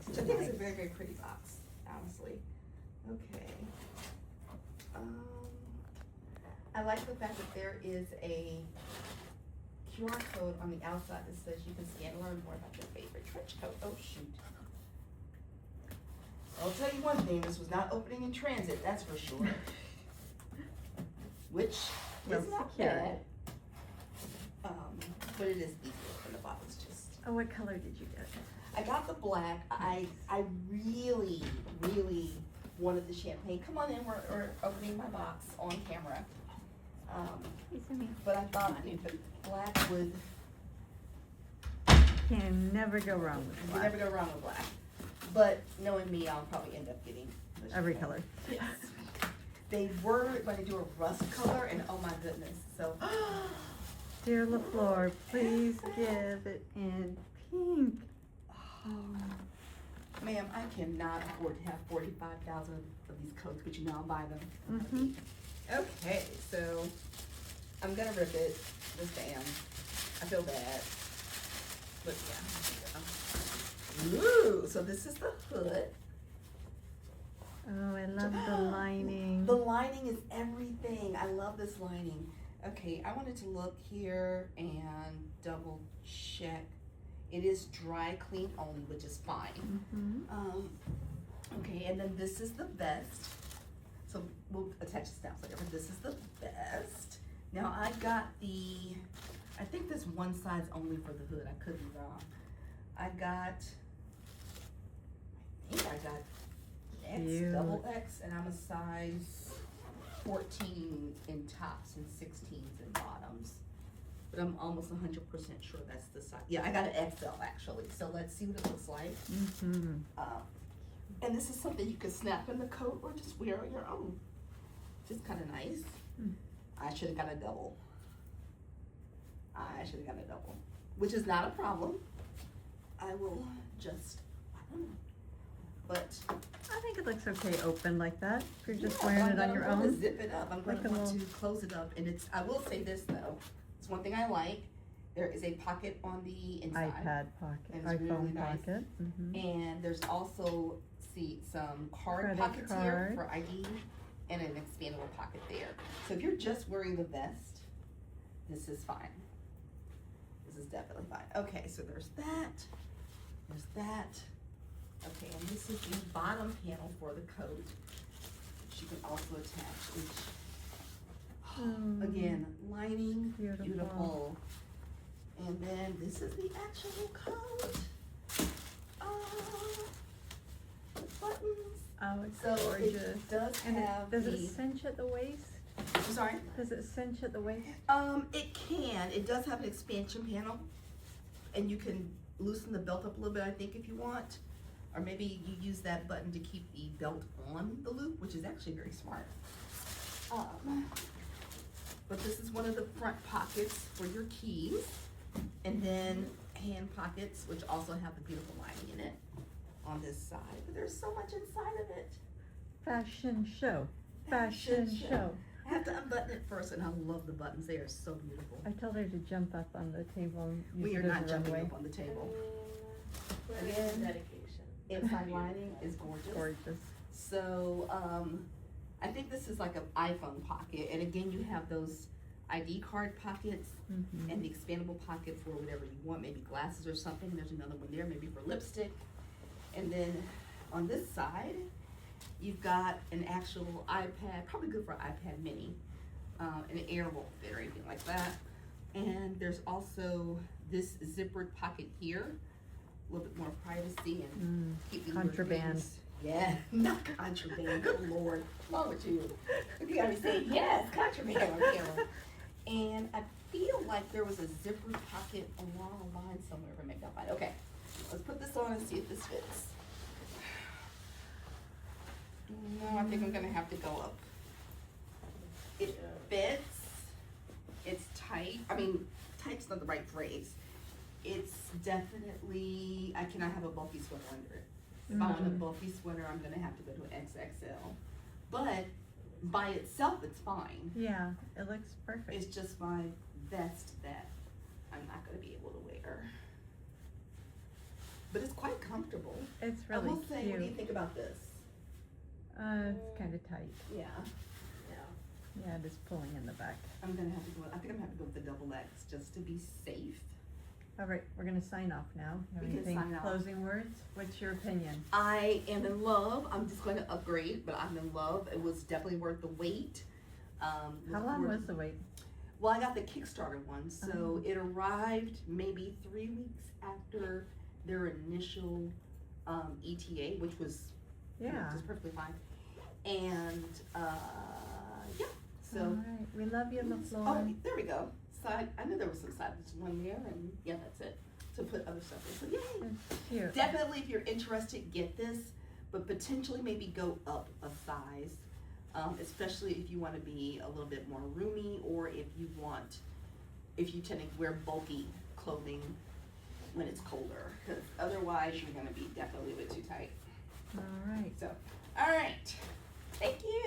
Which I think is a very, very pretty box, honestly. Okay. I like the fact that there is a QR code on the outside that says you can scan and learn more about your favorite trench coat. Oh, shoot. I'll tell you one thing, this was not opening in transit, that's for sure. Which is not bad. But it is easier when the bottle's just. Oh, what color did you get? I got the black. I really, really wanted the champagne. Come on in, we're opening my box on camera. But I thought the black would. Can never go wrong with You black. never go wrong with black. But knowing me, I'll probably end up getting the Every champagne. color. Yes. They were going to do a rust color, and oh my goodness, so. Dear LaFleur, please give it in pink. Ma'am, I cannot afford to have 45,000 of these coats, but you know I'll buy them. Mm-hmm. Okay, so I'm gonna rip it. This damn, I feel bad, but yeah. Ooh, so this is the hood. Oh, I love the lining. The lining is everything. I love this lining. Okay, I wanted to look here and double check. It is dry clean only, which is fine. Mm-hmm. Okay, and then this is the vest. So we'll attach this down so this is the vest. Now I got I think this one size only for the hood. I could be wrong. I think I got X, Cute. double X, and I'm a size 14 in tops and 16s in bottoms. But I'm almost 100% sure that's the size. Yeah, I got an XL actually. So let's see what it looks like. Mm-hmm. And this is something you can snap in the coat or just wear on your own. Just kind of nice. Mm. I should have got a double. Which is not a problem. I will just, I don't know. But I think it looks okay open like that. If you're just yeah, wearing but it on your I'm gonna own. zip it up. I'm going Like to a want to little- close it up. And I will say this though. It's one thing I like. There is a pocket on the inside. iPad pocket, And it's iPhone really nice. pocket. Mm-hmm. And there's also, some card Credit pockets here card. for ID and an expandable pocket there. So if you're just wearing the vest, this is fine. This is definitely fine. Okay, so there's that. There's that. Okay, and this is the bottom panel for the coat, which you can also attach. Which, again, lining, Beautiful. beautiful. And then this is the actual coat. Buttons. Oh, it's So gorgeous. it does And have does the. it cinch at the waist? I'm sorry. Does it cinch at the waist? It can. It does have an expansion panel, and you can loosen the belt up a little bit, I think, if you want, or maybe you use that button to keep the belt on the loop, which is actually very smart. But this is one of the front pockets for your keys, and then hand pockets, which also have the beautiful lining in it on this side. But there's so much inside of it. Fashion show. Fashion show. I have to unbutton it first, and I love the buttons. They are so beautiful. I told her to jump up on the table and use We it are as not a jumping runway. up on the table. Again, dedication. Inside lining is gorgeous. Gorgeous. So, I think this is like an iPhone pocket, and again, you have those ID card pockets Mm-hmm. and the expandable pocket for whatever you want, maybe glasses or something. There's another one there, maybe for lipstick. And then on this side, you've got an actual iPad, probably good for iPad mini. And an air won't fit or anything like that. And there's also this zippered pocket here, a little bit more privacy and keep your Contraband. things. Yeah, not contraband. Good Lord, what's wrong with you? You gotta be saying yes, contraband on camera. And I feel like there was a zippered pocket along the line somewhere. If I make that fine. Okay, let's put this on and see if this fits. No, I think I'm gonna have to go up. It fits. It's tight. I mean, tight's not the right phrase. It's definitely, I cannot have a bulky sweater under it. If I want a bulky sweater, I'm gonna have to go to an XXL. But by itself, it's fine. Yeah, it looks perfect. It's just my vest that I'm not gonna be able to wear. but it's quite comfortable. It's I really will say, what do you cute. think about this? It's kinda tight. Yeah, Yeah, it is pulling in the back. I'm gonna have to go, I think I'm gonna have to go with the double X just to be safe. All right, we're gonna sign off now. Have We can anything, sign off. closing words? What's your opinion? I am in love. I'm just going to upgrade, but I'm in love. It was definitely worth the wait. How long was the wait? Well, I got the Kickstarter one, so it arrived maybe 3 weeks after their initial ETA, which was you know, Yeah. just perfectly fine. And yeah, so. All right, we love you, LaFleur. Oh, there we go. Side. I knew there was some side. There's one there, and yeah, that's it. To put other stuff in. So yay. It's cute. Definitely, if you're interested, get this, but potentially maybe go up a size, especially if you want to be a little bit more roomy, or if you tend to wear bulky clothing when it's colder, because otherwise you're going to be definitely a bit too tight. All right. So, all right, thank you.